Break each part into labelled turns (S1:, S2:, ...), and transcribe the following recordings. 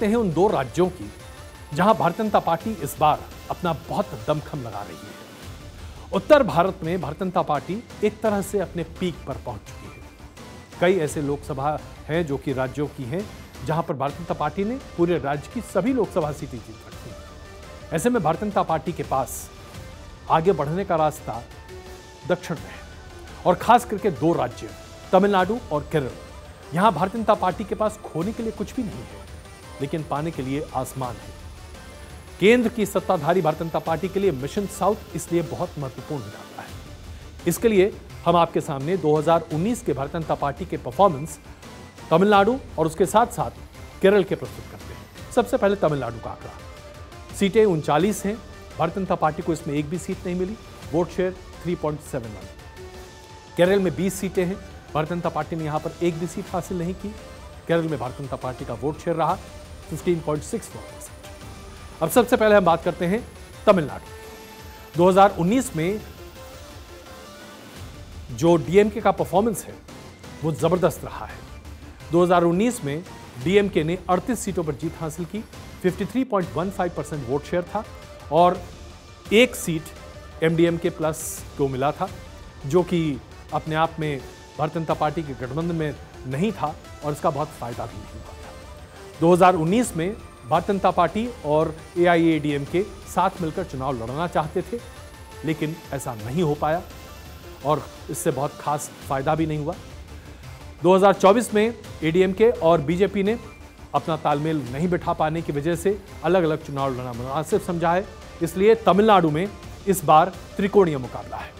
S1: करते हैं उन दो राज्यों की जहां भारतीय जनता पार्टी इस बार अपना बहुत दमखम लगा रही है। उत्तर भारत में भारतीय जनता पार्टी एक तरह से अपने पीक पर पहुंच चुकी है। कई ऐसे लोकसभा हैं जो कि राज्यों की हैं जहां पर भारतीय जनता पार्टी ने पूरे राज्य की सभी लोकसभा सीटें जीत रखी हैं। ऐसे में भारतीय जनता पार्टी के पास आगे बढ़ने का रास्ता दक्षिण में है और खास करके दो राज्य तमिलनाडु और केरल। यहां भारतीय जनता पार्टी के पास खोने के लिए कुछ भी नहीं है, लेकिन पाने के लिए आसमान है। केंद्र की सत्ताधारी भारतीय जनता पार्टी के लिए मिशन साउथ इसलिए बहुत महत्वपूर्ण हो जाता है। इसके लिए हम आपके सामने 2019 के भारतीय जनता पार्टी के परफॉर्मेंस तमिलनाडु और उसके साथ साथ केरल के प्रस्तुत करते हैं। सबसे पहले तमिलनाडु का आंकड़ा, सीटें 39 हैं। भारतीय जनता पार्टी को इसमें एक भी सीट नहीं मिली, वोट शेयर 3.71। केरल में 20 सीटें हैं, भारतीय जनता पार्टी ने यहां पर एक भी सीट हासिल नहीं की। केरल में भारतीय जनता पार्टी का वोट शेयर रहा 15.64%। अब सबसे पहले हम बात करते हैं तमिलनाडु। 2019 में जो डीएमके का परफॉर्मेंस है वो जबरदस्त रहा है। 2019 में डीएमके ने 38 सीटों पर जीत हासिल की, 53.15% वोट शेयर था और एक सीट एमडीएमके प्लस को मिला था, जो कि अपने आप में भारतीय जनता पार्टी के गठबंधन में नहीं था और इसका बहुत फायदा भी नहीं हुआ था। 2019 में भारतीय जनता पार्टी और एआईएडीएमके साथ मिलकर चुनाव लड़ना चाहते थे, लेकिन ऐसा नहीं हो पाया और इससे बहुत खास फायदा भी नहीं हुआ। 2024 में एडीएमके और बीजेपी ने अपना तालमेल नहीं बिठा पाने की वजह से अलग अलग चुनाव लड़ना मुनासिब समझा है। इसलिए तमिलनाडु में इस बार त्रिकोणीय मुकाबला है।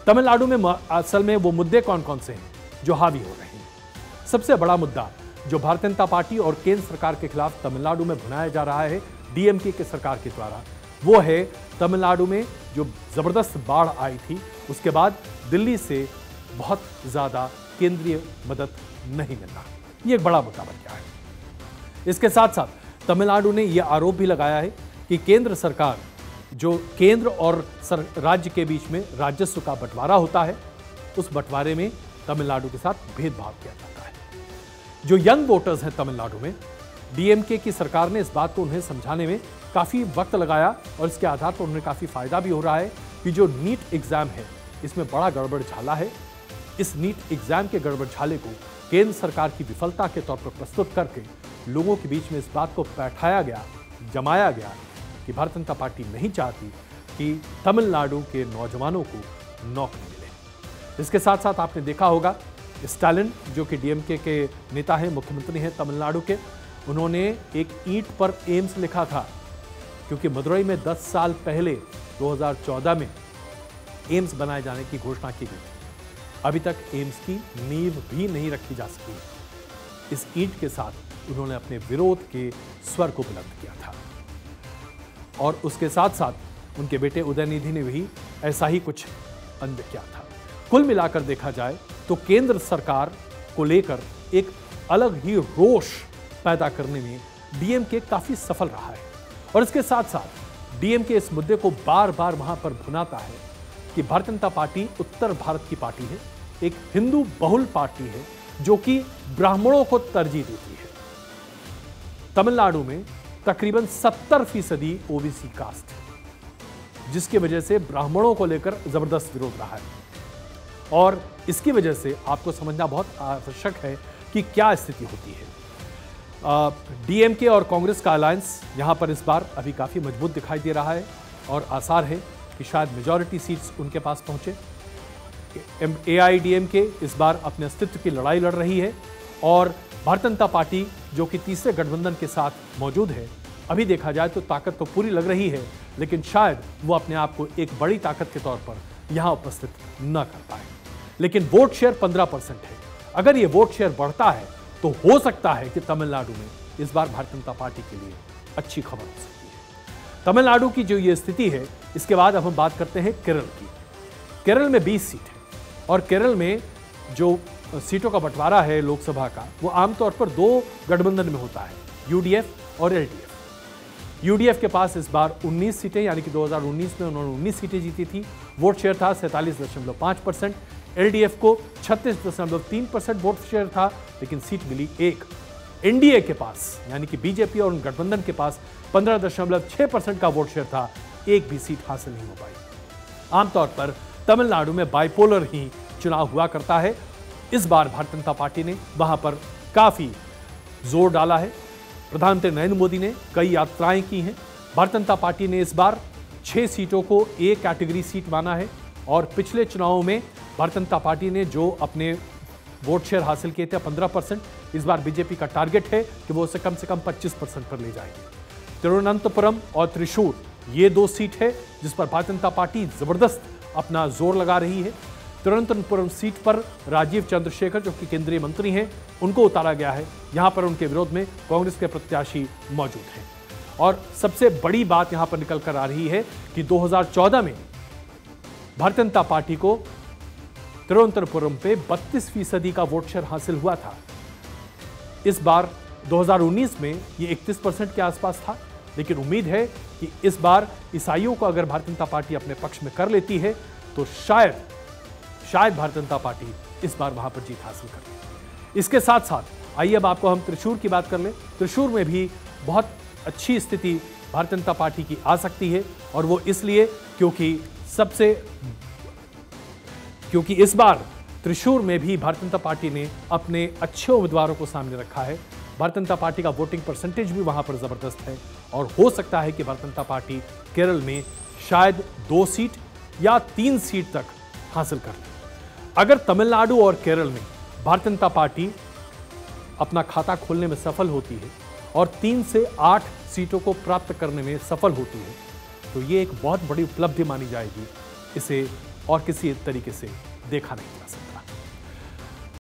S1: तमिलनाडु में असल में वो मुद्दे कौन कौन से हैं जो हावी हो रहे हैं। सबसे बड़ा मुद्दा जो भारतीय जनता पार्टी और केंद्र सरकार के खिलाफ तमिलनाडु में भुनाया जा रहा है डीएमके के सरकार के द्वारा, वो है तमिलनाडु में जो जबरदस्त बाढ़ आई थी उसके बाद दिल्ली से बहुत ज्यादा केंद्रीय मदद नहीं मिलना। ये एक बड़ा मुद्दा बन गया है। इसके साथ साथ तमिलनाडु ने यह आरोप भी लगाया है कि केंद्र सरकार, जो केंद्र और राज्य के बीच में राजस्व का बंटवारा होता है, उस बंटवारे में तमिलनाडु के साथ भेदभाव किया जाता है। जो यंग वोटर्स हैं तमिलनाडु में, डीएमके की सरकार ने इस बात को उन्हें समझाने में काफी वक्त लगाया और इसके आधार पर उन्हें काफी फायदा भी हो रहा है कि जो नीट एग्जाम है इसमें बड़ा गड़बड़ झाला है। इस नीट एग्जाम के गड़बड़ झाले को केंद्र सरकार की विफलता के तौर पर प्रस्तुत करके लोगों के बीच में इस बात को बैठाया गया, जमाया गया कि भारतीय जनता पार्टी नहीं चाहती कि तमिलनाडु के नौजवानों को नौकरी मिले। इसके साथ साथ आपने देखा होगा स्टालिन, जो कि डीएमके के नेता हैं, मुख्यमंत्री हैं तमिलनाडु के, उन्होंने एक ईंट पर एम्स लिखा था, क्योंकि मदुरई में 10 साल पहले 2014 में एम्स बनाए जाने की घोषणा की गई थी। अभी तक एम्स की नींव भी नहीं रखी जा सकी। इस ईंट के साथ उन्होंने अपने विरोध के स्वर को बुलंद किया था और उसके साथ साथ उनके बेटे उदयनिधि ने भी ऐसा ही कुछ अन्य किया था। कुल मिलाकर देखा जाए तो केंद्र सरकार को लेकर एक अलग ही रोष पैदा करने में डीएमके काफी सफल रहा है और इसके साथ साथ डीएमके इस मुद्दे को बार बार वहां पर भुनाता है कि भारतीय जनता पार्टी उत्तर भारत की पार्टी है, एक हिंदू बहुल पार्टी है जो कि ब्राह्मणों को तरजीह देती है। तमिलनाडु में तकरीबन 70% ओबीसी कास्ट है, जिसकी वजह से ब्राह्मणों को लेकर जबरदस्त विरोध रहा है और इसकी वजह से आपको समझना बहुत आवश्यक है कि क्या स्थिति होती है। डीएमके और कांग्रेस का अलायंस यहां पर इस बार अभी काफी मजबूत दिखाई दे रहा है और आसार है कि शायद मेजॉरिटी सीट्स उनके पास पहुंचे। एआईडीएमके इस बार अपने अस्तित्व की लड़ाई लड़ रही है और भारतीय जनता पार्टी, जो कि तीसरे गठबंधन के साथ मौजूद है, अभी देखा जाए तो ताकत तो पूरी लग रही है, लेकिन शायद वो अपने आप को एक बड़ी ताकत के तौर पर यहां उपस्थित न कर पाए। लेकिन वोट शेयर 15% है। अगर ये वोट शेयर बढ़ता है तो हो सकता है कि तमिलनाडु में इस बार भारतीय जनता पार्टी के लिए अच्छी खबर हो सकती है। तमिलनाडु की जो ये स्थिति है, इसके बाद अब हम बात करते हैं केरल की। केरल में 20 सीट है और केरल में जो सीटों का बंटवारा है लोकसभा का, वो आमतौर पर दो गठबंधन में होता है, यूडीएफ और एलडीएफ। यूडीएफ के पास इस बार 19 सीटें, यानी कि 2019 में उन्होंने 19 सीटें जीती थी। वोट शेयर था 47.5%। एलडीएफ को 36.3% वोट शेयर था, लेकिन सीट मिली 1। एनडीए के पास यानी कि बीजेपी और गठबंधन के पास 15.6% का वोट शेयर था, एक भी सीट हासिल नहीं हो पाई। आमतौर पर तमिलनाडु में बाइपोलर ही चुनाव हुआ करता है। इस बार भारतीय जनता पार्टी ने वहां पर काफी जोर डाला है। प्रधानमंत्री नरेंद्र मोदी ने कई यात्राएं की हैं। भारतीय जनता पार्टी ने इस बार 6 सीटों को ए कैटेगरी सीट माना है और पिछले चुनावों में भारतीय जनता पार्टी ने जो अपने वोट शेयर हासिल किए थे 15%, इस बार बीजेपी का टारगेट है कि वो उसे कम से कम 25% पर ले जाएंगे। तिरुवनंतपुरम और त्रिशूर ये 2 सीट है जिस पर भारतीय जनता पार्टी जबरदस्त अपना जोर लगा रही है। तिरुवनंतपुरम सीट पर राजीव चंद्रशेखर जो कि केंद्रीय मंत्री हैं, उनको उतारा गया है। यहां पर उनके विरोध में कांग्रेस के प्रत्याशी मौजूद हैं। और सबसे बड़ी बात यहां पर निकल कर आ रही है कि 2014 में भारतीय जनता पार्टी को तिरुवनंतपुरम पे 32% का वोट शेयर हासिल हुआ था। इस बार 2019 में ये 31% के आसपास था, लेकिन उम्मीद है कि इस बार ईसाइयों को अगर भारतीय जनता पार्टी अपने पक्ष में कर लेती है तो शायद भारतीय जनता पार्टी इस बार वहां पर जीत हासिल कर ले। इसके साथ साथ आइए अब आपको हम त्रिशूर की बात कर लें। त्रिशूर में भी बहुत अच्छी स्थिति भारतीय जनता पार्टी की आ सकती है और वो इसलिए क्योंकि इस बार त्रिशूर में भी भारतीय जनता पार्टी ने अपने अच्छे उम्मीदवारों को सामने रखा है। भारतीय जनता पार्टी का वोटिंग परसेंटेज भी वहां पर जबरदस्त है और हो सकता है कि भारतीय जनता पार्टी केरल में शायद 2 सीट या 3 सीट तक हासिल कर ले। अगर तमिलनाडु और केरल में भारतीय जनता पार्टी अपना खाता खोलने में सफल होती है और 3 से 8 सीटों को प्राप्त करने में सफल होती है तो ये एक बहुत बड़ी उपलब्धि मानी जाएगी। इसे और किसी तरीके से देखा नहीं जा सकता।